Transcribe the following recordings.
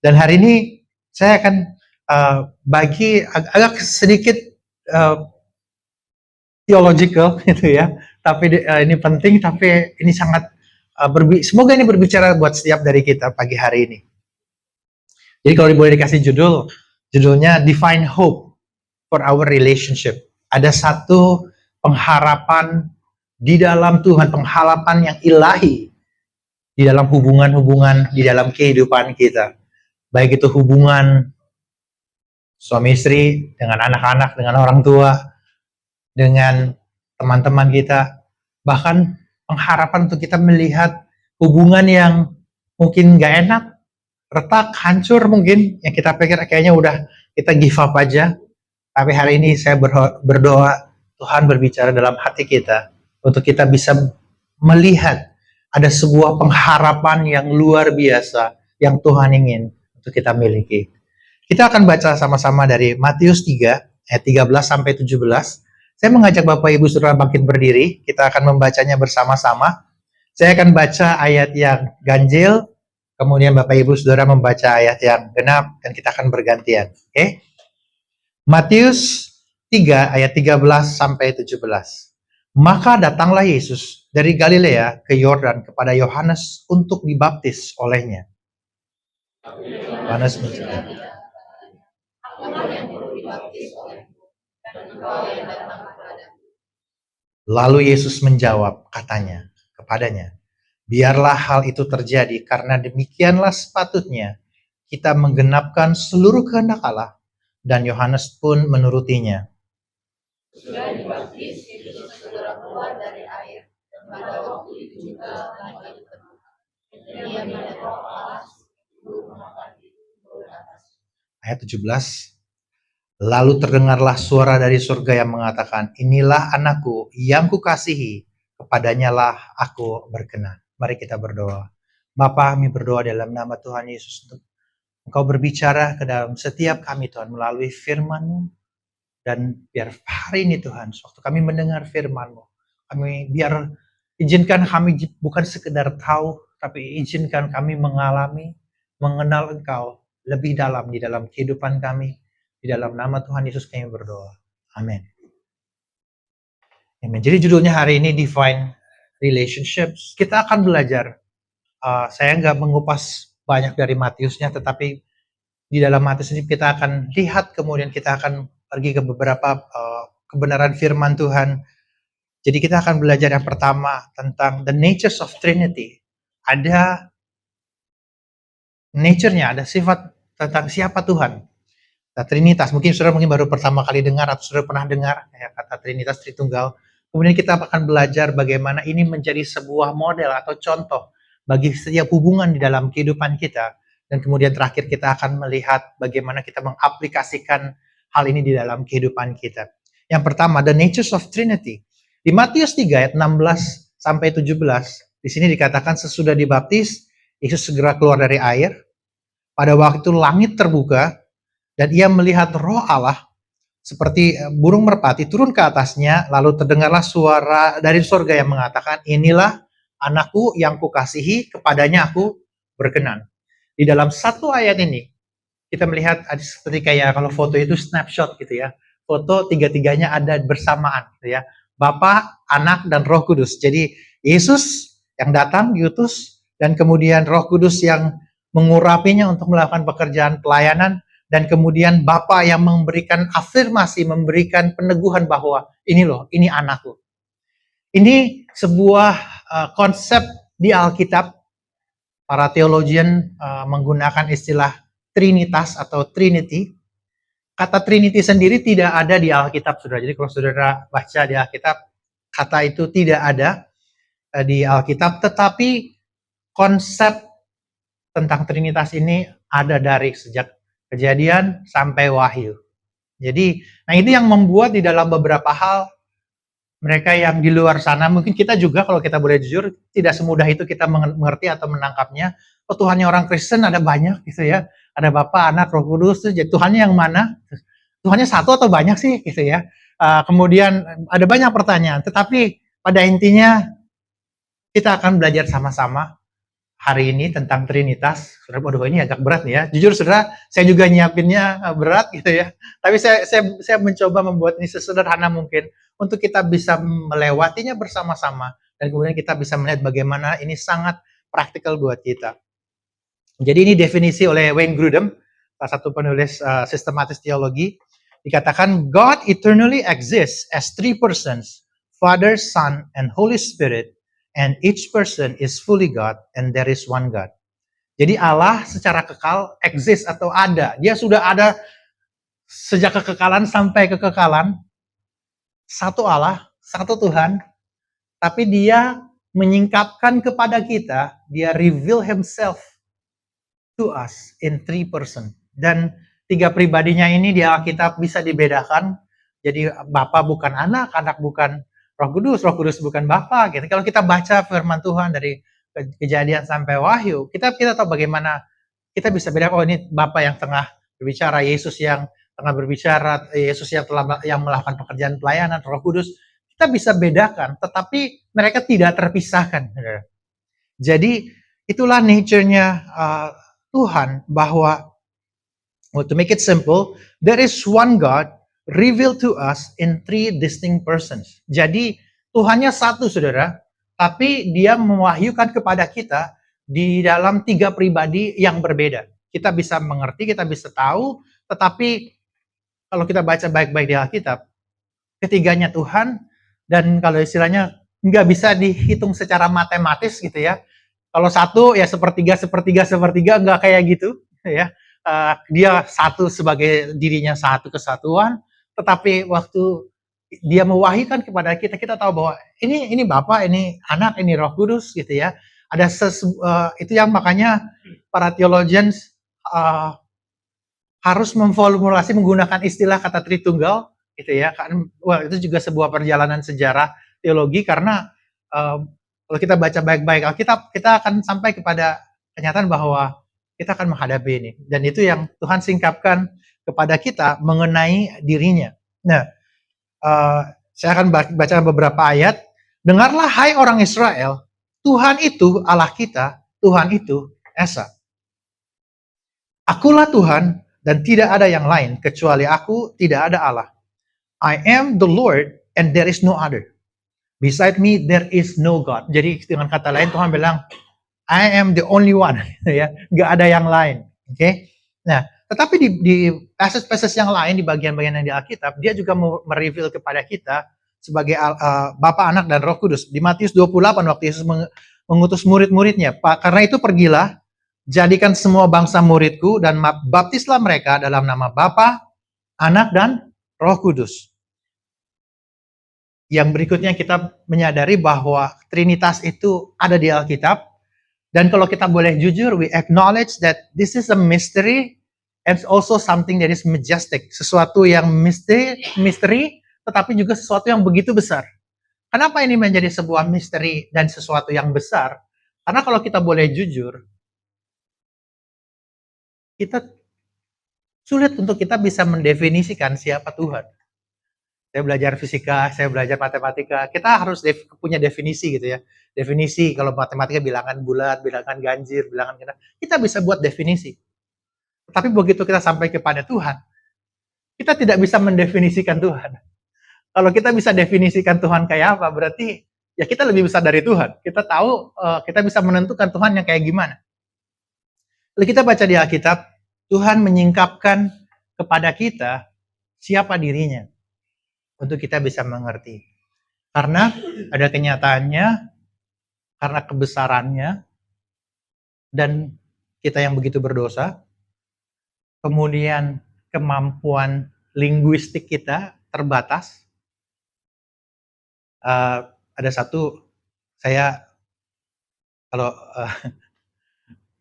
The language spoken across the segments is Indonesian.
Dan hari ini saya akan bagi agak sedikit theological gitu ya. Tapi ini penting, tapi ini sangat semoga ini berbicara buat setiap dari kita pagi hari ini. Jadi kalau boleh dikasih judulnya Divine Hope for Our Relationship. Ada satu pengharapan di dalam Tuhan, pengharapan yang ilahi di dalam hubungan-hubungan di dalam kehidupan kita. Baik itu hubungan suami istri, dengan anak-anak, dengan orang tua, dengan teman-teman kita. Bahkan pengharapan untuk kita melihat hubungan yang mungkin gak enak, retak, hancur mungkin, yang kita pikir kayaknya udah kita give up aja. Tapi hari ini saya berdoa, Tuhan berbicara dalam hati kita, untuk kita bisa melihat ada sebuah pengharapan yang luar biasa, yang Tuhan ingin untuk kita miliki. Kita akan baca sama-sama dari Matius 3 ayat 13 sampai 17. Saya mengajak Bapak Ibu Saudara bangkit berdiri. Kita akan membacanya bersama-sama. Saya akan baca ayat yang ganjil, kemudian Bapak Ibu Saudara membaca ayat yang genap, dan kita akan bergantian. Oke? Matius 3 ayat 13 sampai 17. Maka datanglah Yesus dari Galilea ke Yordan kepada Yohanes untuk dibaptis olehnya. Yohanes mencegah. Lalu Yesus menjawab, katanya kepadanya, biarlah hal itu terjadi, karena demikianlah sepatutnya kita menggenapkan seluruh kehendak Allah. Dan Yohanes pun menurutinya. Sudah dibaptis, Yesus segera keluar dari air, dan pada waktu itu juga langit terbuka. Dia melihat Roh Allah ayat 17. Lalu terdengarlah suara dari surga yang mengatakan, inilah anakku yang kukasihi, kepadanya lah aku berkenan. Mari kita berdoa. Bapa, kami berdoa dalam nama Tuhan Yesus untuk Engkau berbicara ke dalam setiap kami Tuhan melalui firman-Mu. Dan biar hari ini Tuhan, waktu kami mendengar firman-Mu, biar izinkan kami bukan sekedar tahu, tapi izinkan kami mengalami, mengenal Engkau lebih dalam di dalam kehidupan kami. Di dalam nama Tuhan Yesus kami berdoa. Amin. Amin. Jadi judulnya hari ini Divine Relationships. Kita akan belajar. Saya nggak mengupas banyak dari Matiusnya, tetapi di dalam Matius ini kita akan lihat, kemudian kita akan pergi ke beberapa kebenaran firman Tuhan. Jadi kita akan belajar yang pertama tentang the natures of Trinity. Ada nature-nya, ada sifat tentang siapa Tuhan. Nah, Trinitas, mungkin saudara baru pertama kali dengar atau saudara pernah dengar ya, kata Trinitas, Tritunggal. Kemudian kita akan belajar bagaimana ini menjadi sebuah model atau contoh bagi setiap hubungan di dalam kehidupan kita. Dan kemudian terakhir kita akan melihat bagaimana kita mengaplikasikan hal ini di dalam kehidupan kita. Yang pertama, the natures of Trinity. Di Matius 3 ayat 16 sampai 17, di sini dikatakan sesudah dibaptis, Yesus segera keluar dari air. Pada waktu itu langit terbuka, dan ia melihat Roh Allah seperti burung merpati turun ke atasnya, lalu terdengarlah suara dari surga yang mengatakan, inilah anakku yang kukasihi, kepadanya aku berkenan. Di dalam satu ayat ini, kita melihat ada seperti kayak kalau foto itu snapshot gitu ya. Foto tiga-tiganya ada bersamaan gitu ya. Bapa, Anak, dan Roh Kudus. Jadi Yesus yang datang diutus, dan kemudian Roh Kudus yang mengurapinya untuk melakukan pekerjaan pelayanan, dan kemudian Bapa yang memberikan afirmasi, memberikan peneguhan bahwa ini loh, ini anakku. Ini sebuah konsep di Alkitab. Para teologian menggunakan istilah Trinitas atau Trinity. Kata Trinity sendiri tidak ada di Alkitab, saudara. Jadi kalau saudara baca di Alkitab, kata itu tidak ada di Alkitab, tetapi konsep tentang Trinitas ini ada dari sejak Kejadian sampai Wahyu. Jadi, nah itu yang membuat di dalam beberapa hal mereka yang di luar sana, mungkin kita juga kalau kita boleh jujur, tidak semudah itu kita mengerti atau menangkapnya. Oh, Tuhannya orang Kristen ada banyak gitu ya. Ada Bapa, Anak, Roh Kudus, jadi Tuhannya yang mana? Tuhannya satu atau banyak sih gitu ya. Kemudian ada banyak pertanyaan, tetapi pada intinya kita akan belajar sama-sama hari ini tentang Trinitas. Saudara, waduh ini agak berat nih ya. Jujur saudara, saya juga nyiapinnya berat gitu ya. Tapi saya mencoba membuat ini sesederhana mungkin untuk kita bisa melewatinya bersama-sama dan kemudian kita bisa melihat bagaimana ini sangat praktikal buat kita. Jadi ini definisi oleh Wayne Grudem, salah satu penulis sistematis teologi, dikatakan God eternally exists as three persons, Father, Son, and Holy Spirit, and each person is fully God, and there is one God. Jadi Allah secara kekal exist atau ada. Dia sudah ada sejak kekekalan sampai kekekalan. Satu Allah, satu Tuhan, tapi dia menyingkapkan kepada kita, dia reveal himself to us in three person. Dan tiga pribadinya ini di Alkitab bisa dibedakan. Jadi Bapa bukan anak, anak bukan Roh Kudus bukan Bapa. Gitu. Kalau kita baca firman Tuhan dari Kejadian sampai Wahyu, kita tahu bagaimana kita bisa bedakan, oh ini Bapa yang tengah berbicara, Yesus yang tengah berbicara, Yesus yang melakukan pekerjaan pelayanan, Roh Kudus. Kita bisa bedakan, tetapi mereka tidak terpisahkan. Jadi itulah nature-nya Tuhan, bahwa to make it simple, there is one God revealed to us in three distinct persons. Jadi Tuhannya satu, saudara, tapi dia mewahyukan kepada kita di dalam tiga pribadi yang berbeda. Kita bisa mengerti, kita bisa tahu, tetapi kalau kita baca baik-baik di Alkitab, ketiganya Tuhan, dan kalau istilahnya nggak bisa dihitung secara matematis gitu ya. Kalau satu ya sepertiga, nggak kayak gitu ya. Dia satu sebagai dirinya satu kesatuan, tetapi waktu dia mewahyukan kepada kita, kita tahu bahwa ini Bapa, ini Anak, ini Roh Kudus gitu ya. Ada itu yang makanya para theologians harus memformulasi menggunakan istilah kata Tritunggal gitu ya. Kan itu juga sebuah perjalanan sejarah teologi, karena kalau kita baca baik-baik Alkitab, kita akan sampai kepada kenyataan bahwa kita akan menghadapi ini. Dan itu yang Tuhan singkapkan kepada kita mengenai dirinya. Nah, saya akan baca beberapa ayat. Dengarlah hai orang Israel, Tuhan itu Allah kita, Tuhan itu Esa. Akulah Tuhan dan tidak ada yang lain, kecuali aku tidak ada Allah. I am the Lord and there is no other. Beside me there is no God. Jadi dengan kata lain Tuhan bilang, I am the only one, ya, nggak ada yang lain. Oke. Okay? Nah, tetapi di passage-passage yang lain, di bagian-bagian yang di Alkitab, dia juga mereveal kepada kita sebagai Bapa, Anak, dan Roh Kudus. Di Matius 28, waktu Yesus mengutus murid-muridnya, karena itu pergilah, jadikan semua bangsa muridku, dan baptislah mereka dalam nama Bapa, Anak, dan Roh Kudus. Yang berikutnya kita menyadari bahwa Trinitas itu ada di Alkitab, dan kalau kita boleh jujur, we acknowledge that this is a mystery and also something that is majestic. Sesuatu yang misteri, tetapi juga sesuatu yang begitu besar. Kenapa ini menjadi sebuah misteri dan sesuatu yang besar? Karena kalau kita boleh jujur, kita sulit untuk kita bisa mendefinisikan siapa Tuhan. Saya belajar fisika, saya belajar matematika, kita harus punya definisi gitu ya. Definisi, kalau matematika bilangan bulat, bilangan ganjil, bilangan kita bisa buat definisi. Tapi begitu kita sampai kepada Tuhan, kita tidak bisa mendefinisikan Tuhan. Kalau kita bisa definisikan Tuhan kayak apa, berarti ya kita lebih besar dari Tuhan. Kita tahu, kita bisa menentukan Tuhan yang kayak gimana. Lalu kita baca di Alkitab, Tuhan menyingkapkan kepada kita siapa dirinya untuk kita bisa mengerti. Karena ada kenyataannya, karena kebesarannya, dan kita yang begitu berdosa, kemudian kemampuan linguistik kita terbatas. Ada satu, saya kalau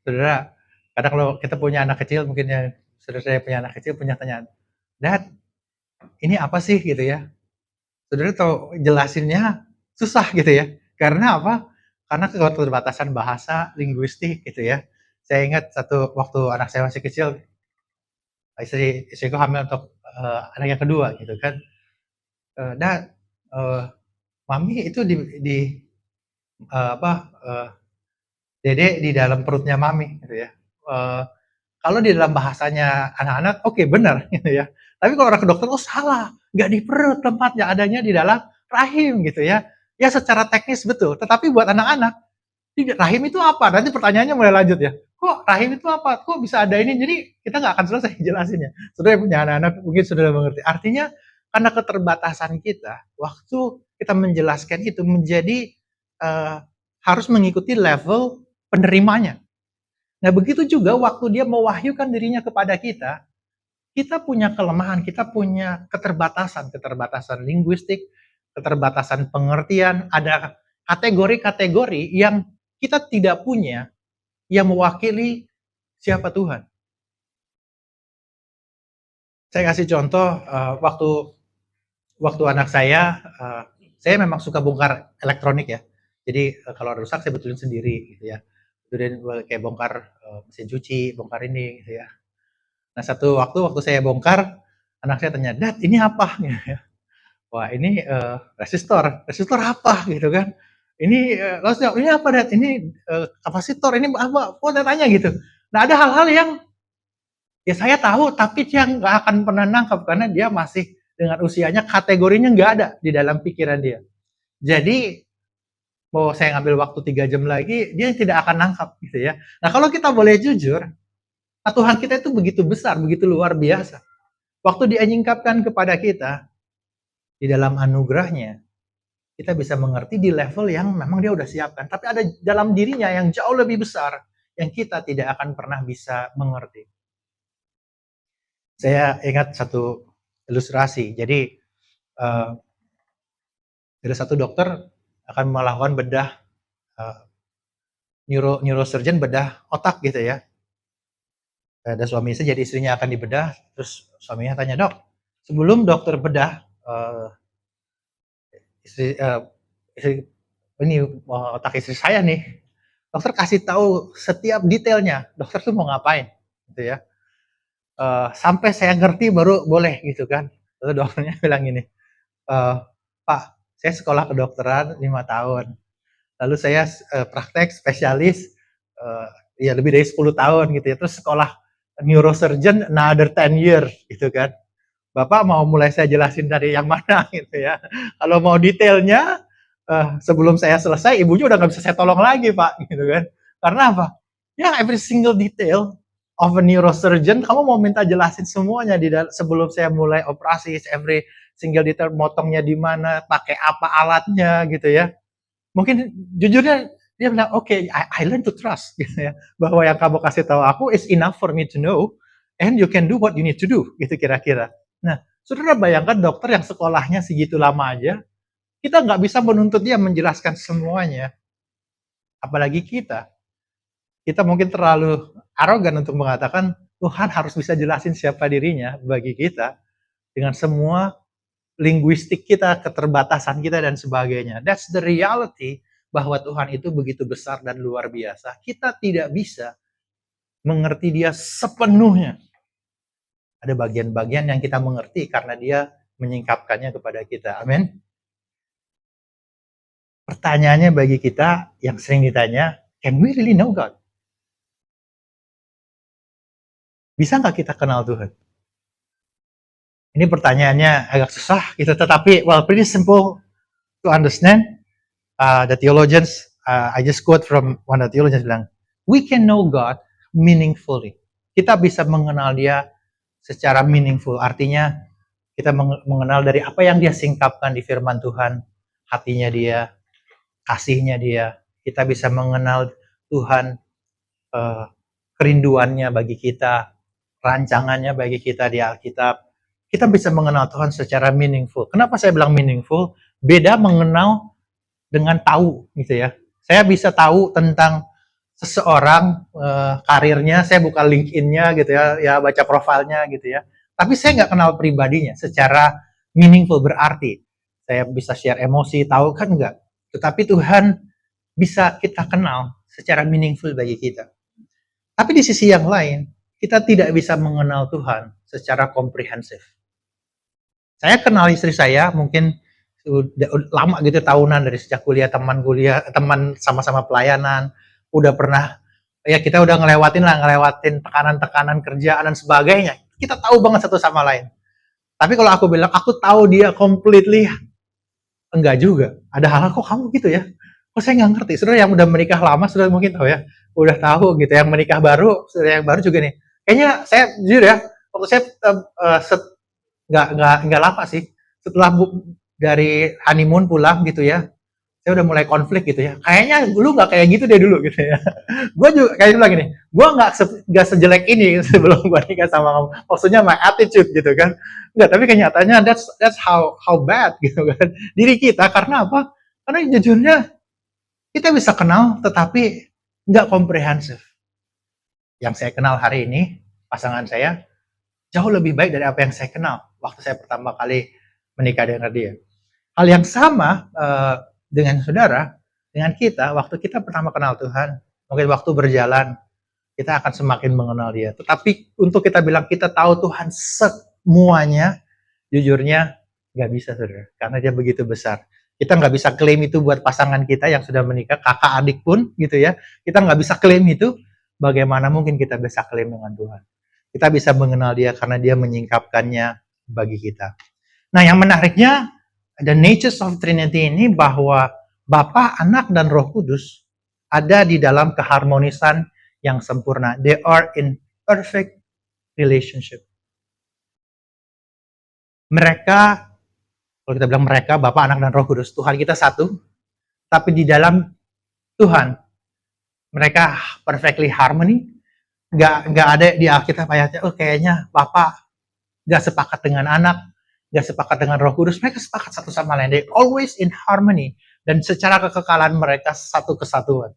saudara, kadang kalau kita punya anak kecil, mungkin ya saudara saya punya anak kecil, punya tanyaan, Dad, ini apa sih gitu ya? Saudara tahu jelasinnya susah gitu ya. Karena apa? Karena keterbatasan bahasa, linguistik gitu ya. Saya ingat satu waktu anak saya masih kecil, istriku hamil untuk anak yang kedua gitu kan. Dan mami itu di apa, dede di dalam perutnya mami gitu ya. Eee, kalau di dalam bahasanya anak-anak oke benar gitu ya. Tapi kalau orang ke dokter, "Oh salah, nggak di perut tempatnya, adanya di dalam rahim," gitu ya. Ya secara teknis betul, tetapi buat anak-anak, rahim itu apa? Nanti pertanyaannya mulai lanjut ya. Kok rahim itu apa? Kok bisa ada ini? Jadi kita nggak akan selesai jelasinnya. Saudara yang punya anak-anak mungkin sudah mengerti. Artinya karena keterbatasan kita, waktu kita menjelaskan itu menjadi harus mengikuti level penerimanya. Nah begitu juga waktu dia mewahyukan dirinya kepada kita, kita punya kelemahan, kita punya keterbatasan, keterbatasan linguistik, keterbatasan pengertian, ada kategori-kategori yang kita tidak punya yang mewakili siapa Tuhan. Saya kasih contoh waktu waktu anak saya memang suka bongkar elektronik ya. Jadi kalau rusak saya betulin sendiri gitu ya. Betulin kayak bongkar mesin cuci, bongkar ini gitu ya. Nah satu waktu saya bongkar, anak saya tanya, "Dad ini apa?" Gitu ya. Wah ini resistor, resistor apa gitu kan? Ini ini apa Dad? Ini kapasitor, ini apa? Kok dia tanya gitu. Nah ada hal-hal yang ya saya tahu, tapi dia nggak akan pernah nangkep karena dia masih dengan usianya kategorinya nggak ada di dalam pikiran dia. Jadi mau saya ngambil waktu 3 jam lagi, dia tidak akan nangkap gitu ya. Nah kalau kita boleh jujur, nah Tuhan kita itu begitu besar, begitu luar biasa. Waktu dia nyingkapkan kepada kita, di dalam anugerahnya, kita bisa mengerti di level yang memang dia udah siapkan. Tapi ada dalam dirinya yang jauh lebih besar, yang kita tidak akan pernah bisa mengerti. Saya ingat satu ilustrasi. Jadi ada satu dokter akan melakukan bedah neurosurgeon bedah otak gitu ya. Ada suami istri, jadi istrinya akan dibedah, terus suaminya tanya, "Dok, sebelum dokter bedah istri, istri ini otak istri saya nih, dokter kasih tahu setiap detailnya, dokter tuh mau ngapain?" Gitu ya. Sampai saya ngerti baru boleh gitu kan. Lalu dokternya bilang gini, "Pak, saya sekolah kedokteran 5 tahun. Lalu saya praktek spesialis ya lebih dari 10 tahun gitu ya. Terus sekolah neurosurgeon another 10 year gitu kan. Bapak mau mulai saya jelasin dari yang mana gitu ya. Kalau mau detailnya sebelum saya selesai ibunya udah nggak bisa saya tolong lagi Pak gitu kan. Karena apa? Ya every single detail of a neurosurgeon kamu mau minta jelasin semuanya sebelum saya mulai operasi, every single detail motongnya di mana, pakai apa alatnya gitu ya. Mungkin jujurnya dia bilang, "Oke, I learn to trust," gitu ya. Bahwa yang kamu kasih tahu aku is enough for me to know and you can do what you need to do, gitu kira-kira. Nah, Saudara bayangkan dokter yang sekolahnya segitu lama aja, kita nggak bisa menuntut dia menjelaskan semuanya. Apalagi kita. Kita mungkin terlalu arogan untuk mengatakan Tuhan harus bisa jelasin siapa dirinya bagi kita dengan semua linguistik kita, keterbatasan kita dan sebagainya. That's the reality bahwa Tuhan itu begitu besar dan luar biasa. Kita tidak bisa mengerti dia sepenuhnya. Ada bagian-bagian yang kita mengerti karena dia menyingkapkannya kepada kita. Amin. Pertanyaannya bagi kita yang sering ditanya, can we really know God? Bisa nggak kita kenal Tuhan? Ini pertanyaannya agak susah gitu, tetapi well pretty simple to understand. The theologians, I just quote from one of the theologians bilang, we can know God meaningfully. Kita bisa mengenal dia secara meaningful, artinya kita mengenal dari apa yang dia singkapkan di firman Tuhan, hatinya dia, kasihnya dia. Kita bisa mengenal Tuhan, kerinduannya bagi kita, rancangannya bagi kita di Alkitab. Kita bisa mengenal Tuhan secara meaningful. Kenapa saya bilang meaningful? Beda mengenal dengan tahu gitu ya. Saya bisa tahu tentang seseorang karirnya, saya buka LinkedIn-nya gitu ya baca profilnya gitu ya. Tapi saya nggak kenal pribadinya secara meaningful berarti. Saya bisa share emosi, tahu kan enggak. Tetapi Tuhan bisa kita kenal secara meaningful bagi kita. Tapi di sisi yang lain, kita tidak bisa mengenal Tuhan secara komprehensif. Saya kenal istri saya mungkin lama gitu, tahunan, dari sejak kuliah, teman sama-sama pelayanan, udah pernah, ya kita udah ngelewatin tekanan-tekanan kerjaan dan sebagainya. Kita tahu banget satu sama lain. Tapi kalau aku bilang aku tahu dia completely, enggak juga. Ada hal-hal, kok kamu gitu ya? Kok saya nggak ngerti. Saudara yang udah menikah lama sudah mungkin tahu ya, udah tahu gitu. Yang menikah baru, saudara yang baru juga nih. Kayaknya saya jujur ya, waktu saya nggak lama sih, setelah dari honeymoon pulang gitu ya, saya udah mulai konflik gitu ya. Kayaknya lu nggak kayak gitu deh dulu gitu ya. Gue juga kayak bilang gini, gue nggak sejelek ini sebelum gue nikah sama kamu. Maksudnya my attitude gitu kan. Nggak, tapi kenyataannya that's how bad gitu kan. Diri kita, karena apa? Karena jujurnya kita bisa kenal tetapi nggak komprehensif. Yang saya kenal hari ini, pasangan saya jauh lebih baik dari apa yang saya kenal waktu saya pertama kali menikah dengan dia. Hal yang sama dengan saudara, dengan kita, waktu kita pertama kenal Tuhan, mungkin waktu berjalan, kita akan semakin mengenal dia. Tetapi untuk kita bilang kita tahu Tuhan semuanya, jujurnya nggak bisa, saudara. Karena dia begitu besar. Kita nggak bisa klaim itu buat pasangan kita yang sudah menikah, kakak adik pun gitu ya. Kita nggak bisa klaim itu. Bagaimana mungkin kita bisa klaim dengan Tuhan? Kita bisa mengenal dia karena dia menyingkapkannya bagi kita. Nah, yang menariknya, the natures of Trinity ini, bahwa Bapa, Anak, dan Roh Kudus ada di dalam keharmonisan yang sempurna. They are in perfect relationship. Mereka, kalau kita bilang mereka, Bapa, Anak, dan Roh Kudus, Tuhan kita satu, tapi di dalam Tuhan, mereka perfectly harmony. Nggak ada di Alkitab ayatnya, oh kayaknya Bapa nggak sepakat dengan Anak, nggak sepakat dengan Roh Kudus. Mereka sepakat satu sama lain. They always in harmony. Dan secara kekekalan mereka satu kesatuan.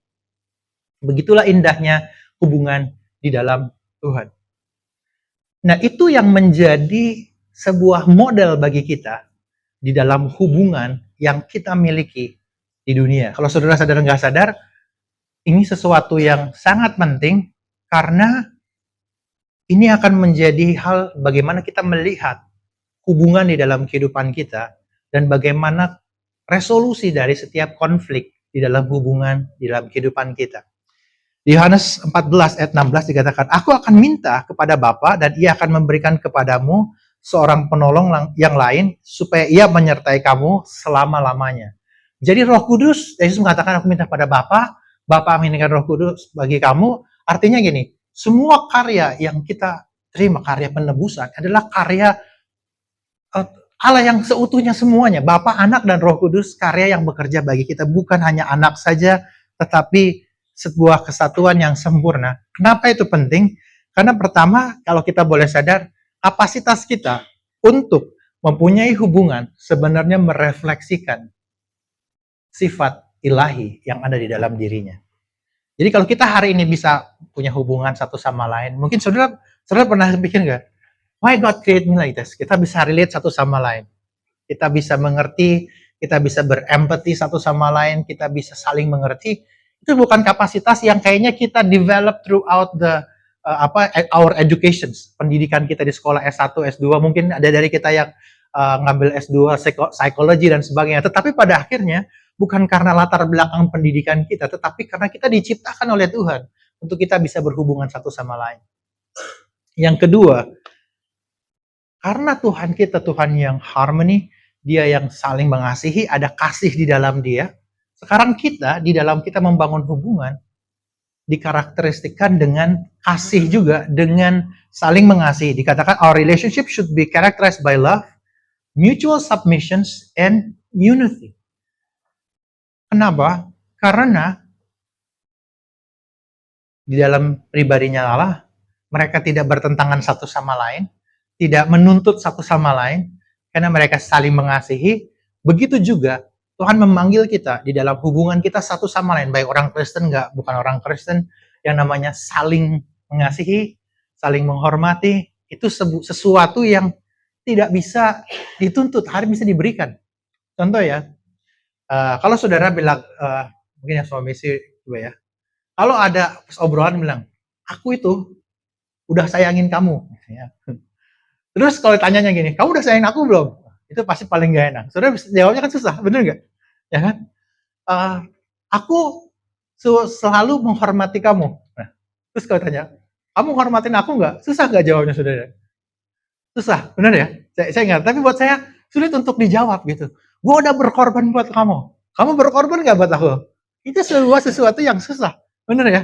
Begitulah indahnya hubungan di dalam Tuhan. Nah, itu yang menjadi sebuah model bagi kita di dalam hubungan yang kita miliki di dunia. Kalau saudara sadar nggak sadar, ini sesuatu yang sangat penting karena ini akan menjadi hal bagaimana kita melihat hubungan di dalam kehidupan kita dan bagaimana resolusi dari setiap konflik di dalam hubungan di dalam kehidupan kita. Di Yohanes 14 ayat 16 dikatakan, aku akan minta kepada Bapa dan ia akan memberikan kepadamu seorang penolong yang lain supaya ia menyertai kamu selama-lamanya. Jadi Roh Kudus, Yesus mengatakan aku minta pada Bapa, Bapa mengirimkan Roh Kudus bagi kamu. Artinya gini, semua karya yang kita terima, karya penebusan adalah karya Allah yang seutuhnya semuanya. Bapa, Anak, dan Roh Kudus, karya yang bekerja bagi kita. Bukan hanya Anak saja, tetapi sebuah kesatuan yang sempurna. Kenapa itu penting? Karena pertama, kalau kita boleh sadar, kapasitas kita untuk mempunyai hubungan sebenarnya merefleksikan sifat ilahi yang ada di dalam dirinya. Jadi kalau kita hari ini bisa punya hubungan satu sama lain, mungkin saudara pernah pikir nggak, why God create me like this? Kita bisa relate satu sama lain. Kita bisa mengerti, kita bisa berempati satu sama lain, kita bisa saling mengerti. Itu bukan kapasitas yang kayaknya kita develop throughout our educations, pendidikan kita di sekolah S1, S2, mungkin ada dari kita yang ngambil S2 psikologi dan sebagainya. Tetapi pada akhirnya bukan karena latar belakang pendidikan kita, tetapi karena kita diciptakan oleh Tuhan untuk kita bisa berhubungan satu sama lain. Yang kedua, karena Tuhan kita Tuhan yang harmony, dia yang saling mengasihi, ada kasih di dalam dia. Sekarang kita, di dalam kita membangun hubungan, dikarakteristikkan dengan kasih juga, dengan saling mengasihi. Dikatakan our relationship should be characterized by love, mutual submissions, and unity. Kenapa? Karena di dalam pribadinya Allah, mereka tidak bertentangan satu sama lain, tidak menuntut satu sama lain, karena mereka saling mengasihi. Begitu juga Tuhan memanggil kita di dalam hubungan kita satu sama lain, baik orang Kristen bukan orang Kristen, yang namanya saling mengasihi, saling menghormati, itu sesuatu yang tidak bisa dituntut, harus bisa diberikan. Contoh ya, kalau saudara bilang, mungkin yang suami istri ya, kalau ada obrolan bilang, aku itu udah sayangin kamu. Ya. Terus kalau tanyanya gini, kamu udah sayangin aku belum? Itu pasti paling nggak enak. Saudara jawabnya kan susah, bener nggak? Ya kan? Uh, aku selalu menghormati kamu. Nah, terus kalau tanya, kamu menghormatin aku nggak? Susah nggak jawabnya, saudara? Susah, bener ya? Saya ingat, tapi buat saya sulit untuk dijawab gitu. Gue udah berkorban buat kamu. Kamu berkorban nggak buat aku? Itu sesuatu yang susah, bener ya?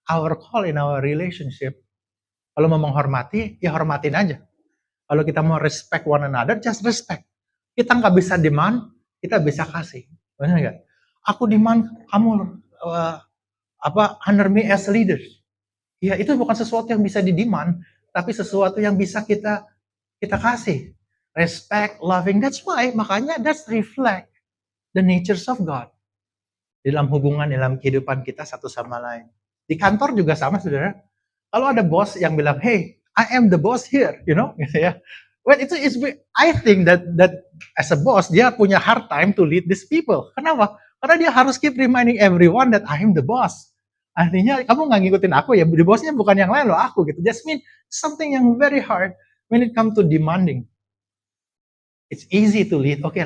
Our call in our relationship, kalau mau menghormati, ya hormatin aja. Kalau kita mau respect one another, just respect. Kita nggak bisa demand, kita bisa kasih, bener nggak? Aku demand kamu honor me as a leader. Ya itu bukan sesuatu yang bisa didemand, tapi sesuatu yang bisa kita kasih. Respect, loving, that's why, makanya that's reflect the natures of God. Dalam hubungan, dalam kehidupan kita satu sama lain. Di kantor juga sama, saudara. Kalau ada bos yang bilang, hey, I am the boss here, you know, gitu ya. Well, I think that as a boss, dia punya hard time to lead these people. Kenapa? Karena dia harus keep reminding everyone that I am the boss. Artinya kamu nggak ngikutin aku ya, the bossnya bukan yang lain loh, aku gitu. Just mean something yang very hard when it comes to demanding. It's easy to lead. Okay,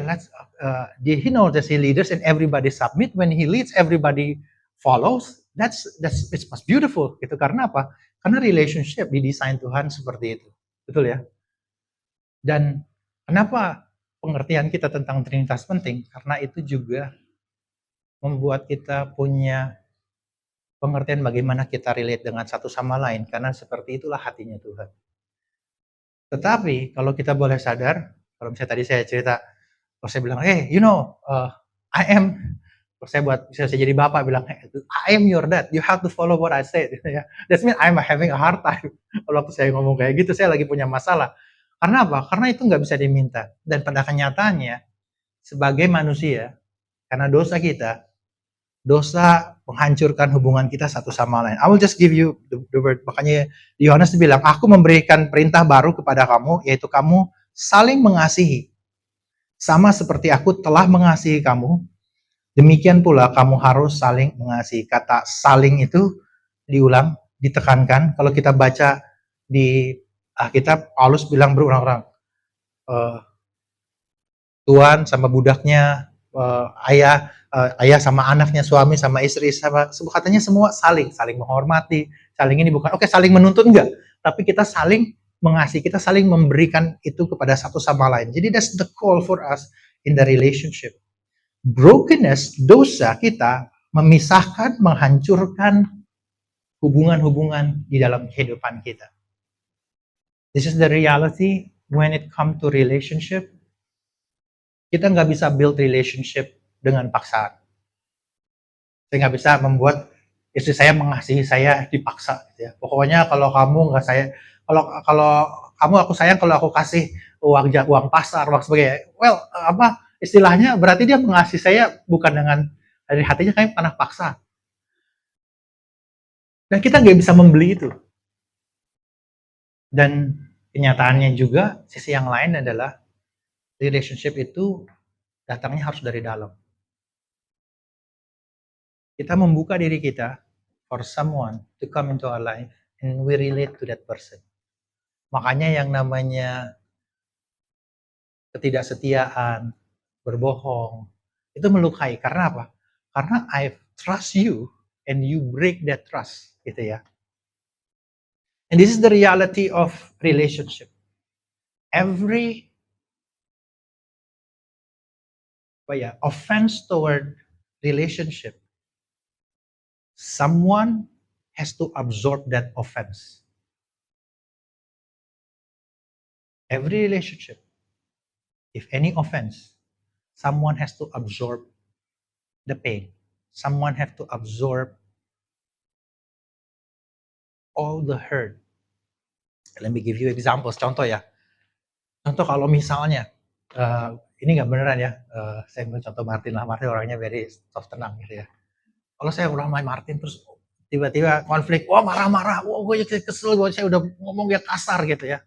he knows that he leaders and everybody submit. When he leads, everybody follows. It's most beautiful. Gitu. Karena apa? Karena relationship didesain Tuhan seperti itu. Betul ya? Dan kenapa pengertian kita tentang Trinitas penting? Karena itu juga membuat kita punya pengertian bagaimana kita relate dengan satu sama lain. Karena seperti itulah hatinya Tuhan. Tetapi kalau kita boleh sadar, kalau misalnya tadi saya cerita, kalau saya bilang, hey, you know, I am, kalau saya jadi bapak bilang, hey, I am your dad, you have to follow what I said. That's mean I'm having a hard time. Kalau saya ngomong kayak gitu, saya lagi punya masalah. Karena apa? Karena itu nggak bisa diminta. Dan pada kenyataannya, sebagai manusia, karena dosa kita, dosa menghancurkan hubungan kita satu sama lain. I will just give you the word. Makanya Yohanes bilang, aku memberikan perintah baru kepada kamu, yaitu kamu saling mengasihi. Sama seperti aku telah mengasihi kamu, demikian pula kamu harus saling mengasihi. Kata saling itu diulang, ditekankan. Kalau kita baca di Alkitab, Paulus bilang berulang-ulang, tuan sama budaknya, ayah sama anaknya, suami sama istri, sama katanya semua saling menghormati, saling ini bukan oke saling menuntut enggak, tapi kita saling mengasihi, kita saling memberikan itu kepada satu sama lain. Jadi that's the call for us in the relationship. Brokenness, dosa kita memisahkan, menghancurkan hubungan-hubungan di dalam kehidupan kita. This is the reality when it comes to relationship. Kita nggak bisa build relationship dengan paksaan. Saya nggak bisa membuat istri saya mengasihi saya dipaksa gitu ya. Pokoknya kalau kamu nggak saya, kalau kamu aku sayang kalau aku kasih uang pasar, uang sebagainya. Well, istilahnya berarti dia mengasihi saya bukan dengan dari hatinya, kayak karena paksa. Dan kita nggak bisa membeli itu. Dan kenyataannya juga sisi yang lain adalah relationship itu datangnya harus dari dalam. Kita membuka diri kita for someone to come into our life and we relate to that person. Makanya yang namanya ketidaksetiaan, berbohong, itu melukai. Karena apa? Karena I trust you and you break that trust, gitu ya. And this is the reality of relationship. Every offense toward relationship, someone has to absorb that offense. Every relationship, if any offense, someone has to absorb the pain. Someone has to absorb all the hurt. Let me give you examples. Contoh ya. Contoh kalau misalnya, ini nggak beneran ya, saya ambil contoh Martin lah. Martin orangnya very soft, tenang gitu ya. Kalau saya udah main Martin terus tiba-tiba konflik, wah marah-marah, wah gue kesel, saya udah ngomong dia kasar gitu ya.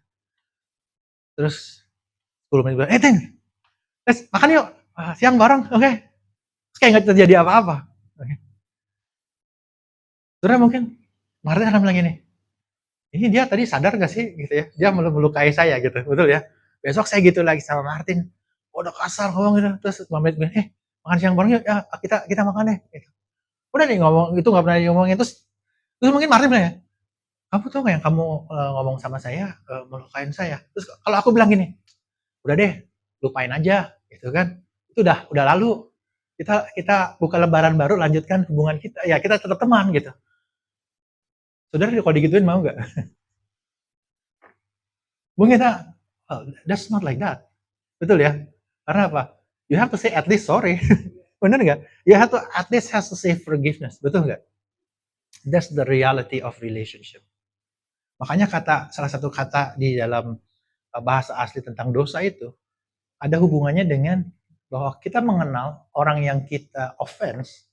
Terus 10 menit bilang, Ting, let's makan yuk, siang bareng, oke. Terus kayak nggak terjadi apa-apa. Okay. Terus mungkin Martin akan bilang gini, ini dia tadi sadar gak sih gitu ya, dia melukai saya gitu, betul ya. Besok saya gitu lagi sama Martin, udah kasar ngomong gitu, terus Mama bilang, makan siang bareng yuk, ya kita makan deh, gitu. Udah nih ngomong itu nggak pernah diomongin, terus mungkin Martin bilang ya, "Kamu tahu nggak yang kamu, ngomong sama saya, melukain saya?" Terus kalau aku bilang gini, "Udah deh, lupain aja," gitu kan. Itu udah lalu. Kita kita buka lembaran baru, lanjutkan hubungan kita, ya kita tetap teman gitu. Saudara kalau digituin mau nggak? Mungkin kita, "Oh, that's not like that." Betul ya? Karena apa? You have to say at least sorry. Bener nggak? You have to at least has to say forgiveness. Betul nggak? That's the reality of relationship. Makanya salah satu kata di dalam bahasa asli tentang dosa itu ada hubungannya dengan bahwa kita mengenal orang yang kita offense,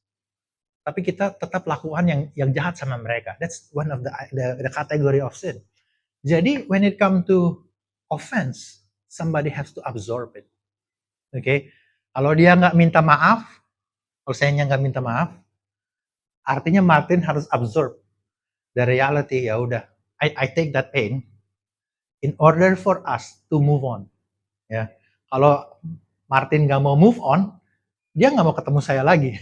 tapi kita tetap lakukan yang jahat sama mereka. That's one of the category of sin. Jadi when it come to offense, somebody has to absorb it. Oke, okay? Kalau dia nggak minta maaf, kalau saya nggak minta maaf, artinya Martin harus absorb the reality. Ya udah, I take that pain in order for us to move on. Ya, kalau Martin nggak mau move on, dia nggak mau ketemu saya lagi.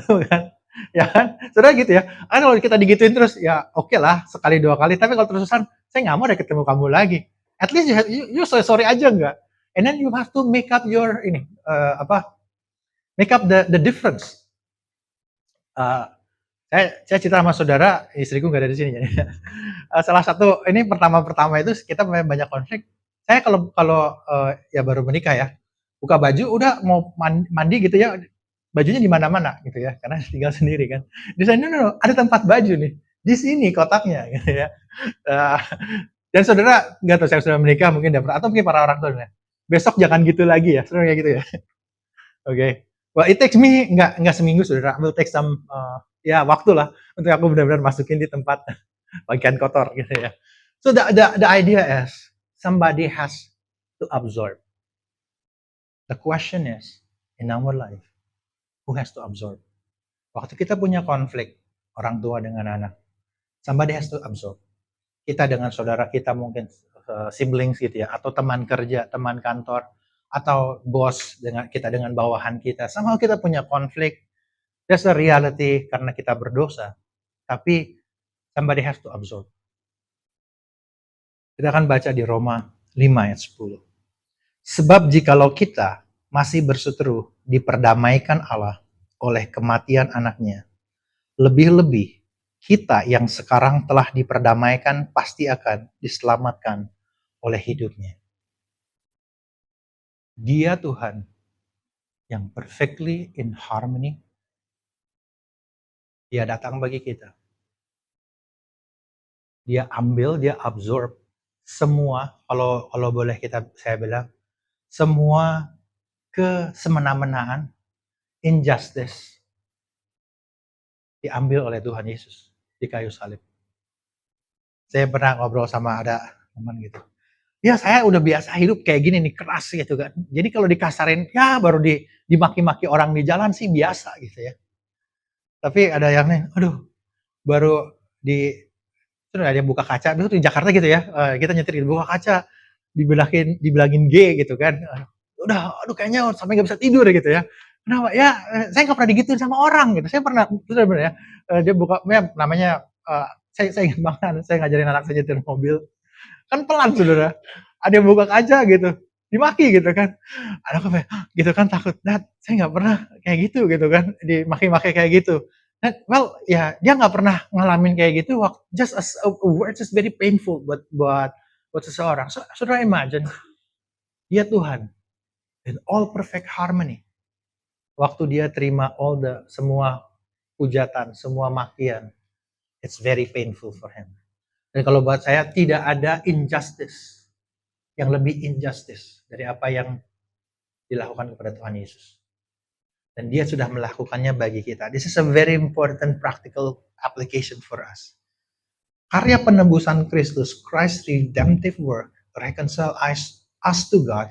Kan? Ya kan? Sudah gitu ya. Kalau kita digituin terus, ya oke lah, sekali dua kali. Tapi kalau terusan, saya nggak mau deh ketemu kamu lagi. At least you sorry aja nggak? And then you have to make up your make up the difference. Saya cerita sama saudara, istriku nggak ada di sini. Jadi, salah satu ini pertama itu kita banyak konflik. Saya kalau ya baru menikah ya, buka baju udah mau mandi gitu ya, bajunya di mana-mana gitu ya, karena tinggal sendiri kan. Di sana no, ada tempat baju nih, di sini kotaknya gitu ya. Dan saudara nggak tahu saya sudah menikah mungkin atau mungkin para orang tua, besok jangan gitu lagi ya, saudara kayak gitu ya. Oke. Okay. Well, it takes me nggak seminggu saudara, will take some ya waktu lah untuk aku benar-benar masukin di tempat bagian kotor gitu ya. So the idea is somebody has to absorb. The question is in our life, who has to absorb? Waktu kita punya konflik orang tua dengan anak, somebody has to absorb. Kita dengan saudara kita mungkin siblings gitu ya, atau teman kerja, teman kantor, atau bos dengan bawahan kita. Somehow kita punya konflik. That's a reality karena kita berdosa. Tapi somebody has to absorb. Kita akan baca di Roma 5 ayat 10. Sebab jikalau kita masih berseteru diperdamaikan Allah oleh kematian anaknya, lebih-lebih kita yang sekarang telah diperdamaikan pasti akan diselamatkan oleh hidupnya. Dia Tuhan yang perfectly in harmony. Dia datang bagi kita. Dia ambil, dia absorb semua, kalau boleh saya bilang, semua kesemena-menaan, injustice, diambil oleh Tuhan Yesus di kayu salib. Saya pernah ngobrol sama ada teman gitu. Ya saya udah biasa hidup kayak gini nih, keras gitu kan. Jadi kalau dikasarin, ya baru dimaki-maki orang di jalan sih biasa gitu ya. Tapi ada yang nih, aduh, baru terus ada yang buka kaca, itu di Jakarta gitu ya, kita nyetir buka kaca, dibilangin G gitu kan. Aduh kayaknya sampai nggak bisa tidur gitu ya. Kenapa? Ya, saya nggak pernah digituin sama orang gitu. Saya pernah, bener ya, dia buka, ya namanya, saya ingat banget, saya ngajarin anak saya nyetir mobil, kan pelan saudara, ada yang buka kaca gitu, dimaki gitu kan. Anakku kayak, gitu kan takut, "Dad, saya nggak pernah kayak gitu," gitu kan, dimaki-maki kayak gitu. Dan well, ya dia nggak pernah ngalamin kayak gitu, just as a word is very painful buat seseorang. So, saudara imagine, dia Tuhan, in all perfect harmony. Waktu dia terima semua hujatan, semua makian, it's very painful for him. Dan kalau buat saya, tidak ada injustice yang lebih injustice dari apa yang dilakukan kepada Tuhan Yesus. Dan dia sudah melakukannya bagi kita. This is a very important practical application for us. Karya penebusan Kristus, Christ's redemptive work, reconcile us to God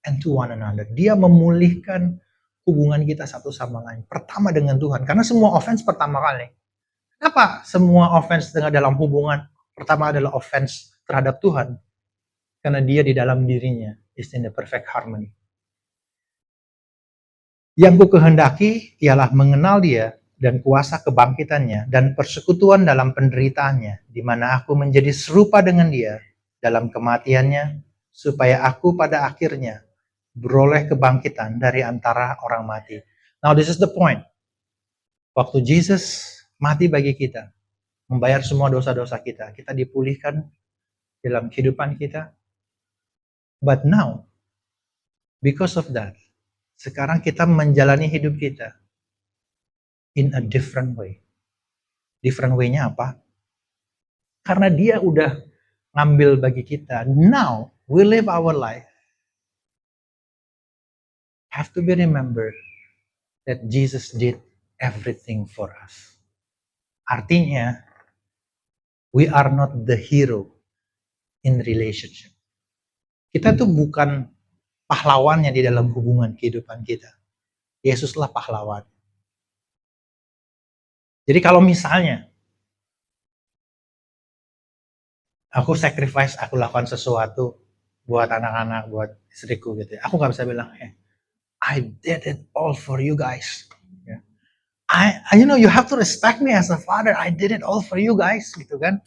and to one another. Dia memulihkan hubungan kita satu sama lain. Pertama dengan Tuhan, karena semua offense pertama kali. Kenapa semua offense dalam hubungan pertama adalah offense terhadap Tuhan? Karena dia di dalam dirinya is in the perfect harmony. Yang ku kehendaki ialah mengenal Dia dan kuasa kebangkitannya dan persekutuan dalam penderitaannya, di mana aku menjadi serupa dengan Dia dalam kematiannya, supaya aku pada akhirnya beroleh kebangkitan dari antara orang mati. Now this is the point. Waktu Jesus mati bagi kita, membayar semua dosa-dosa kita, kita dipulihkan dalam kehidupan kita. But now, because of that, sekarang kita menjalani hidup kita in a different way. Different way-nya apa? Karena dia udah ngambil bagi kita. Now, we live our life. Have to be remembered that Jesus did everything for us. Artinya, we are not the hero in relationship. Kita tuh bukan pahlawannya di dalam hubungan kehidupan kita. Yesuslah pahlawan. Jadi kalau misalnya aku sacrifice, aku lakukan sesuatu buat anak-anak, buat istriku gitu ya. Aku nggak bisa bilang, I did it all for you guys. Ya. You have to respect me as a father. I did it all for you guys, gitu kan?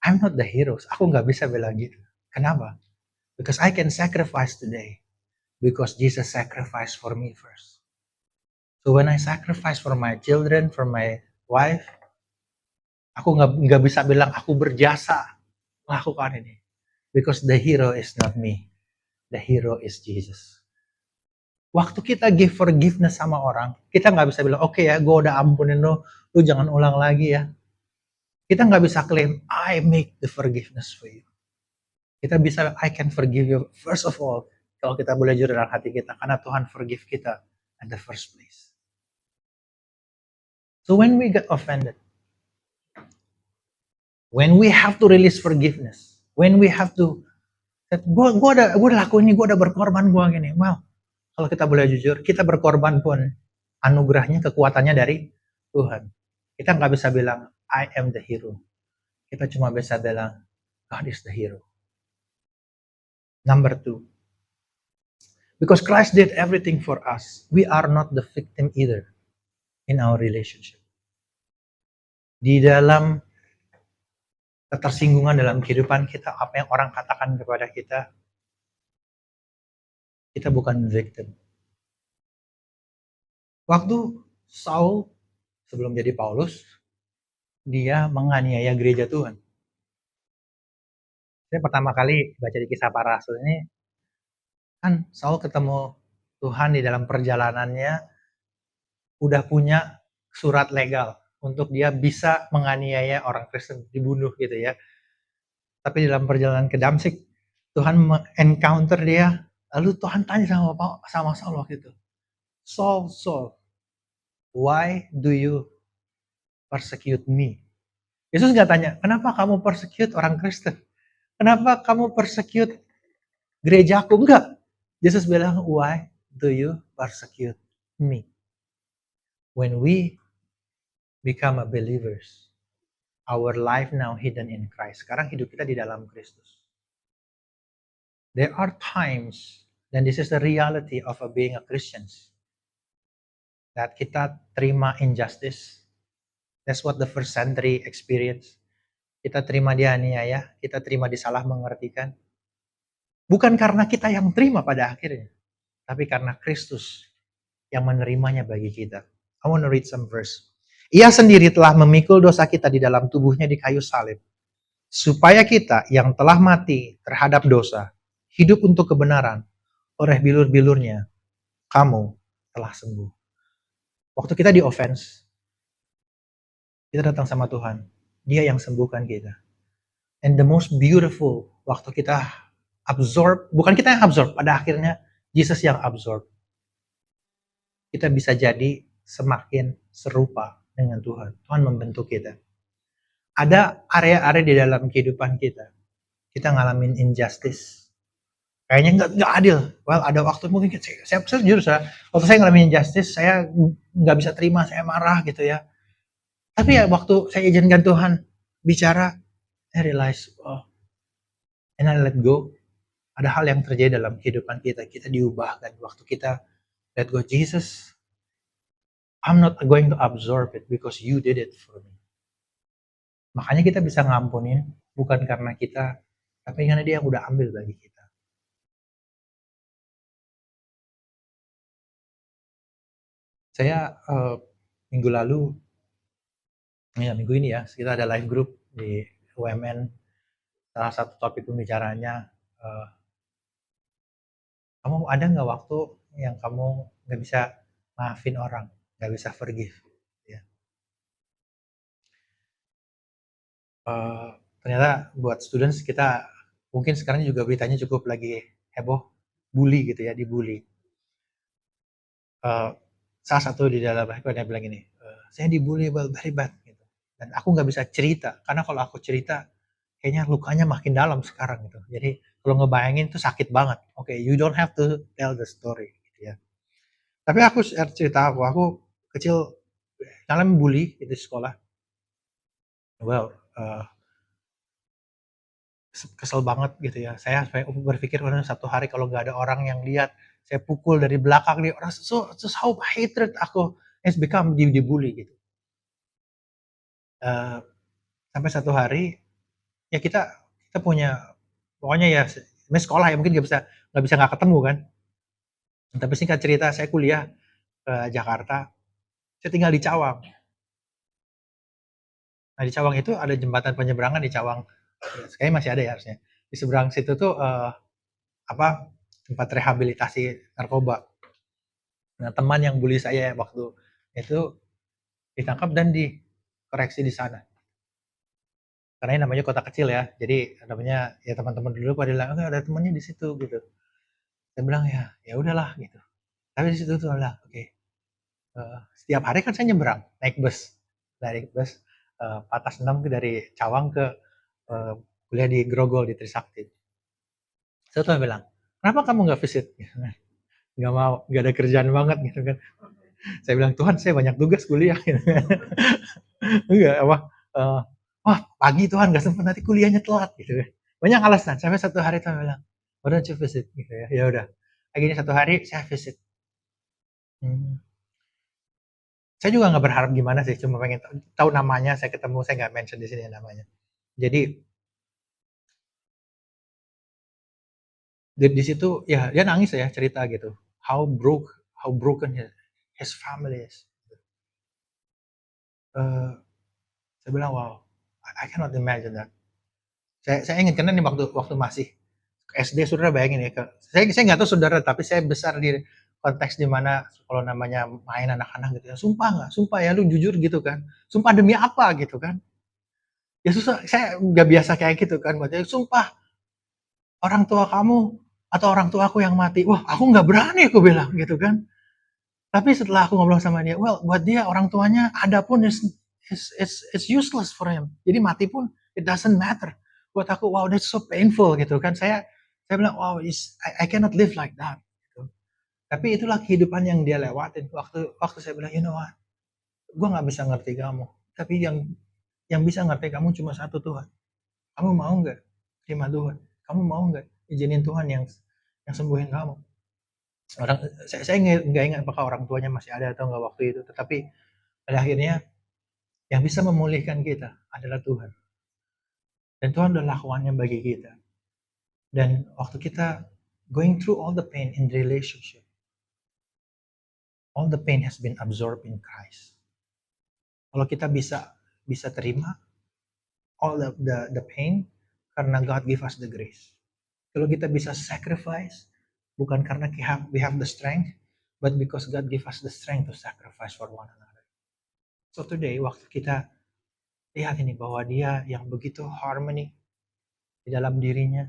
I'm not the hero. Aku nggak bisa bilang gitu. Kenapa? Because I can sacrifice today because Jesus sacrificed for me first. So when I sacrifice for my children, for my wife, aku nggak bisa bilang aku berjasa melakukan ini. Because the hero is not me. The hero is Jesus. Waktu kita give forgiveness sama orang, kita nggak bisa bilang, oke ya, gue udah ampunin lu jangan ulang lagi ya. Kita nggak bisa claim, I make the forgiveness for you. Kita bisa, I can forgive you. First of all, kalau kita boleh jujur dalam hati kita, karena Tuhan forgive kita at the first place. So when we get offended, when we have to release forgiveness, when we have to, gue udah lakuin ini, gue udah berkorban, gue gini. Well, kalau kita boleh jujur, kita berkorban pun anugerahnya, kekuatannya dari Tuhan. Kita nggak bisa bilang, I am the hero. Kita cuma bisa bilang, God is the hero. Number 2. Because Christ did everything for us, we are not the victim either in our relationship. Di dalam ketersinggungan dalam kehidupan kita, apa yang orang katakan kepada kita, kita bukan victim. Waktu Saul sebelum jadi Paulus, dia menganiaya gereja Tuhan. Saya pertama kali baca di Kisah Para Rasul ini, kan Saul ketemu Tuhan di dalam perjalanannya, udah punya surat legal untuk dia bisa menganiaya orang Kristen, dibunuh gitu ya. Tapi dalam perjalanan ke Damsyik, Tuhan encounter dia, lalu Tuhan tanya sama Saul waktu itu, Saul, why do you persecute me? Yesus nggak tanya, kenapa kamu persecute orang Kristen? Kenapa kamu persecute gerejaku? Enggak. Yesus bilang, why do you persecute me? When we become a believers, our life now hidden in Christ. Sekarang hidup kita di dalam Kristus. There are times, and this is the reality of being a Christian, that kita terima injustice. That's what the first century experience. Kita terima dianiaya, kita terima disalah mengertikan. Bukan karena kita yang terima pada akhirnya, tapi karena Kristus yang menerimanya bagi kita. I want to read some verse. Ia sendiri telah memikul dosa kita di dalam tubuhnya di kayu salib, supaya kita yang telah mati terhadap dosa, hidup untuk kebenaran, oleh bilur-bilurnya, kamu telah sembuh. Waktu kita di offense, kita datang sama Tuhan. Dia yang sembuhkan kita. And the most beautiful, waktu kita absorb, bukan kita yang absorb, pada akhirnya Jesus yang absorb. Kita bisa jadi semakin serupa dengan Tuhan. Tuhan membentuk kita. Ada area-area di dalam kehidupan kita. Kita ngalamin injustice. Kayaknya nggak adil. Well, ada waktu mungkin saya jujur waktu saya ngalamin injustice, saya nggak bisa terima, saya marah gitu ya. Tapi ya waktu saya izinkan Tuhan bicara, I realize, and I let go. Ada hal yang terjadi dalam kehidupan kita. Kita diubahkan waktu kita Let go, Jesus, I'm not going to absorb it because you did it for me. Makanya kita bisa ngampunin bukan karena kita, tapi karena dia yang udah ambil bagi kita. Saya minggu lalu, ya minggu ini ya, kita ada live group di UMN. Salah satu topik pembicaranya, kamu ada nggak waktu yang kamu nggak bisa maafin orang, nggak bisa forgive? Ya. Ternyata buat students kita mungkin sekarang juga beritanya cukup lagi heboh, bully gitu ya, dibully. Salah satu di dalam live dia bilang gini, saya dibully very bad gitu. Dan aku nggak bisa cerita, karena kalau aku cerita kayaknya lukanya makin dalam sekarang gitu. Jadi kalau ngebayangin itu sakit banget. Oke, you don't have to tell the story gitu ya. Tapi aku share cerita aku kecil ngalamin bully gitu di sekolah. Well, kesel banget gitu ya. Saya berpikir satu hari kalau nggak ada orang yang lihat, saya pukul dari belakang nih orang, so how hatred aku has become dibully gitu. Eh, Sampai satu hari ya kita punya, pokoknya ya ini sekolah ya mungkin nggak bisa nggak ketemu kan. Tapi singkat cerita saya kuliah ke Jakarta, saya tinggal di Cawang. Nah di Cawang itu ada jembatan penyeberangan di Cawang, kayaknya masih ada ya harusnya. Di seberang situ tuh apa, tempat rehabilitasi narkoba. Nah teman yang bully saya waktu itu ditangkap dan dikoreksi di sana. Karena ini namanya kota kecil ya, jadi namanya ya teman-teman dulu pada bilang, "Oh, ada temannya di situ," gitu. Saya bilang, "Ya udahlah," gitu. Tapi di situ tuh adalah, oke, setiap hari kan saya nyebrang naik bus, dari bus 4/6 dari Cawang ke kuliah di Grogol di Trisakti. Saya tuh bilang, "Kenapa kamu nggak visit?" Nggak mau, nggak ada kerjaan banget gitu kan. Saya bilang, "Tuhan, saya banyak tugas kuliah," gitu kan. Enggak apa, "Wah, pagi Tuhan nggak sempet, nanti kuliahnya telat," gitu kan. Banyak alasan, sampai satu hari Tuhan bilang, "Why don't you visit?" Gitu ya. Ya udah, akhirnya satu hari saya visit. Hmm. Saya juga nggak berharap gimana sih, cuma pengen tahu namanya, saya ketemu, saya nggak mention di sini namanya. Jadi di situ ya dia nangis ya cerita gitu, how broken his family is. Eh, saya bilang, wow, I cannot imagine that. Saya ingat karena nih waktu waktu masih SD, saudara bayangin ya, saya nggak tahu saudara, tapi saya besar di konteks di mana kalau namanya main anak-anak gitu ya, sumpah ya lu jujur gitu kan, sumpah demi apa gitu kan, ya susah, saya nggak biasa kayak gitu kan, maksudnya sumpah orang tua kamu atau orang tua aku yang mati, wah aku nggak berani aku bilang gitu kan. Tapi setelah aku ngobrol sama dia, well buat dia orang tuanya ada pun is useless for him. Jadi mati pun it doesn't matter. Buat aku, wow that's so painful gitu kan. Saya bilang, wow I cannot live like that. Gitu. Tapi itulah kehidupan yang dia lewatin. Waktu waktu saya bilang, you know what, gue nggak bisa ngerti kamu. Tapi yang bisa ngerti kamu cuma satu, Tuhan. Kamu mau nggak terima Tuhan? Kamu mau nggak izinin Tuhan yang sembuhin kamu? Orang saya nggak ingat apakah orang tuanya masih ada atau nggak waktu itu, tetapi pada akhirnya yang bisa memulihkan kita adalah Tuhan. Dan Tuhan adalah lakuannya bagi kita. Dan waktu kita going through all the pain in relationship, all the pain has been absorbed in Christ. Kalau kita bisa bisa terima all the pain karena God give us the grace. Kalau kita bisa sacrifice bukan karena we have the strength, but because God give us the strength to sacrifice for one another. So today waktu kita lihat ini bahwa dia yang begitu harmony di dalam dirinya,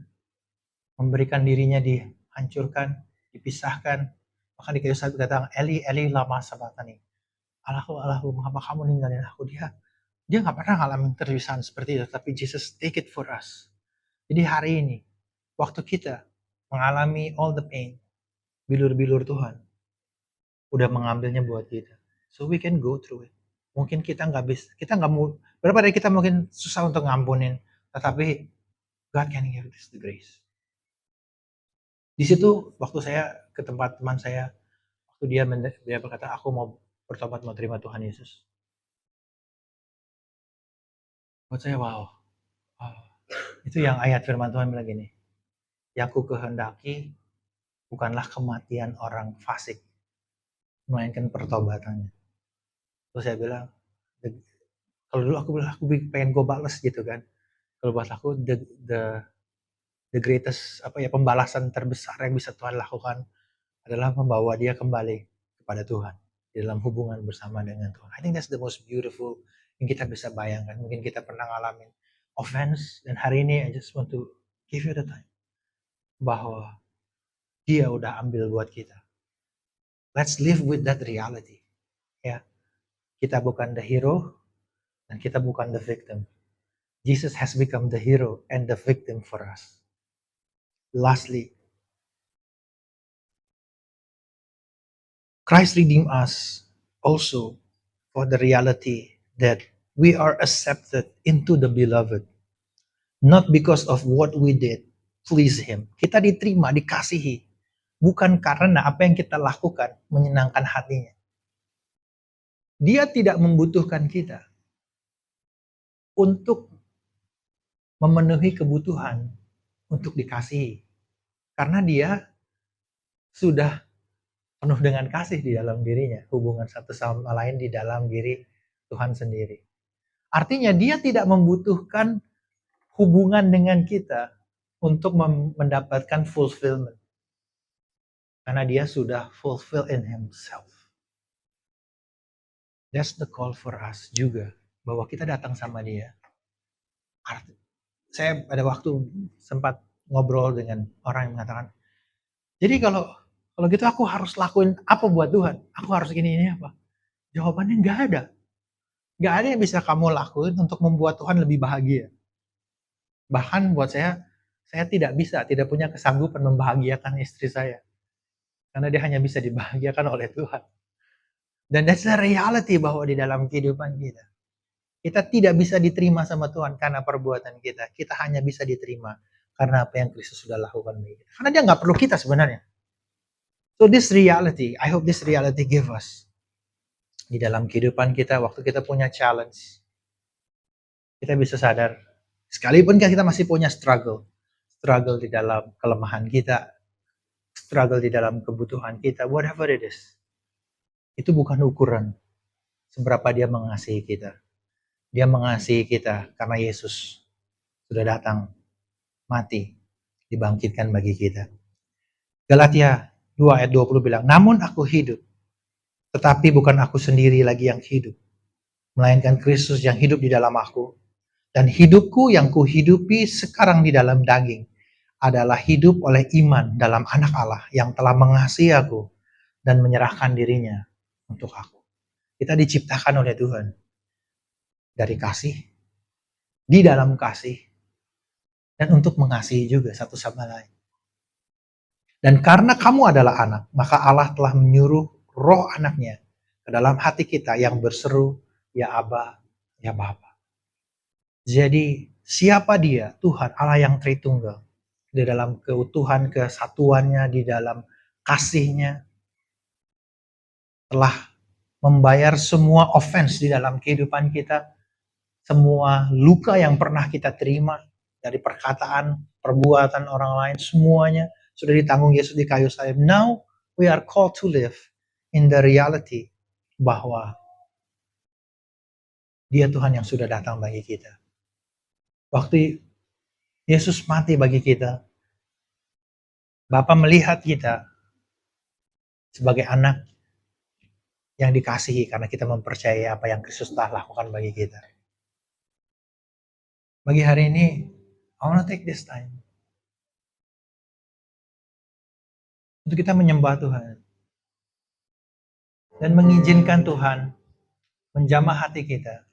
memberikan dirinya dihancurkan, dipisahkan. Bahkan di kisah katakan, Eli, Eli lama sabatani. Allahku, mengapa kamu ninggalin aku? Dia nggak pernah ngalamin terpisahan seperti itu, tapi Jesus take it for us. Jadi hari ini, waktu kita mengalami all the pain, bilur-bilur Tuhan udah mengambilnya buat kita. So we can go through it. Mungkin kita nggak mau, berapa dari kita mungkin susah untuk ngampunin, tetapi God can give us the grace. Di situ waktu saya ke tempat teman saya, Waktu dia berkata, aku mau bertobat, mau terima Tuhan Yesus. Buat saya, wow. Itu yang ayat firman Tuhan bilang gini, yang ku kehendaki bukanlah kematian orang fasik, melainkan pertobatannya. Terus saya bilang, kalau dulu aku bilang, aku pengen gue bales gitu kan. Kalau buat aku, the greatest, pembalasan terbesar yang bisa Tuhan lakukan adalah membawa dia kembali kepada Tuhan di dalam hubungan bersama dengan Tuhan. I think that's the most beautiful yang kita bisa bayangkan. Mungkin kita pernah ngalamin offense, dan hari ini I just want to give you the time bahwa dia udah ambil buat kita. Let's live with that reality. Ya, kita bukan the hero dan kita bukan the victim. Jesus has become the hero and the victim for us. Lastly, Christ redeemed us also for the reality that we are accepted into the beloved. Not because of what we did, please Him. Kita diterima, dikasihi. Bukan karena apa yang kita lakukan menyenangkan hatinya. Dia tidak membutuhkan kita untuk memenuhi kebutuhan untuk dikasihi. Karena dia sudah penuh dengan kasih di dalam dirinya. Hubungan satu sama lain di dalam diri Tuhan sendiri. Artinya dia tidak membutuhkan hubungan dengan kita untuk mendapatkan fulfillment. Karena dia sudah fulfill in himself. That's the call for us juga. Bahwa kita datang sama dia. Saya pada waktu sempat ngobrol dengan orang yang mengatakan, jadi kalau gitu aku harus lakuin apa buat Tuhan? Aku harus ini apa? Jawabannya nggak ada. Nggak ada yang bisa kamu lakuin untuk membuat Tuhan lebih bahagia. Bahkan buat saya tidak punya kesanggupan membahagiakan istri saya. Karena dia hanya bisa dibahagiakan oleh Tuhan. Dan that's the reality bahwa di dalam kehidupan kita. Kita tidak bisa diterima sama Tuhan karena perbuatan kita. Kita hanya bisa diterima karena apa yang Kristus sudah lakukan bagi kita. Karena dia nggak perlu kita sebenarnya. So this reality, I hope this reality give us di dalam kehidupan kita, waktu kita punya challenge, kita bisa sadar, sekalipun kita masih punya struggle di dalam kelemahan kita, struggle di dalam kebutuhan kita, whatever it is, itu bukan ukuran seberapa dia mengasihi kita. Dia mengasihi kita karena Yesus sudah datang, mati, dibangkitkan bagi kita. Galatia 2 ayat 20 bilang, namun aku hidup, tetapi bukan aku sendiri lagi yang hidup, melainkan Kristus yang hidup di dalam aku. Dan hidupku yang kuhidupi sekarang di dalam daging adalah hidup oleh iman dalam anak Allah yang telah mengasihi aku dan menyerahkan dirinya untuk aku. Kita diciptakan oleh Tuhan dari kasih, di dalam kasih, dan untuk mengasihi juga satu sama lain. Dan karena kamu adalah anak, maka Allah telah menyuruh roh anaknya ke dalam hati kita yang berseru, ya Aba, ya Bapa. Jadi siapa dia? Tuhan Allah yang Tritunggal. Di dalam keutuhan kesatuannya, di dalam kasihnya, telah membayar semua offense di dalam kehidupan kita, semua luka yang pernah kita terima dari perkataan, perbuatan orang lain, semuanya sudah ditanggung Yesus di kayu salib. Now we are called to live in the reality bahwa Dia Tuhan yang sudah datang bagi kita. Waktu Yesus mati bagi kita, Bapa melihat kita sebagai anak yang dikasihi karena kita mempercayai apa yang Kristus telah lakukan bagi kita. Bagi hari ini, I want to take this time untuk kita menyembah Tuhan dan mengizinkan Tuhan menjamah hati kita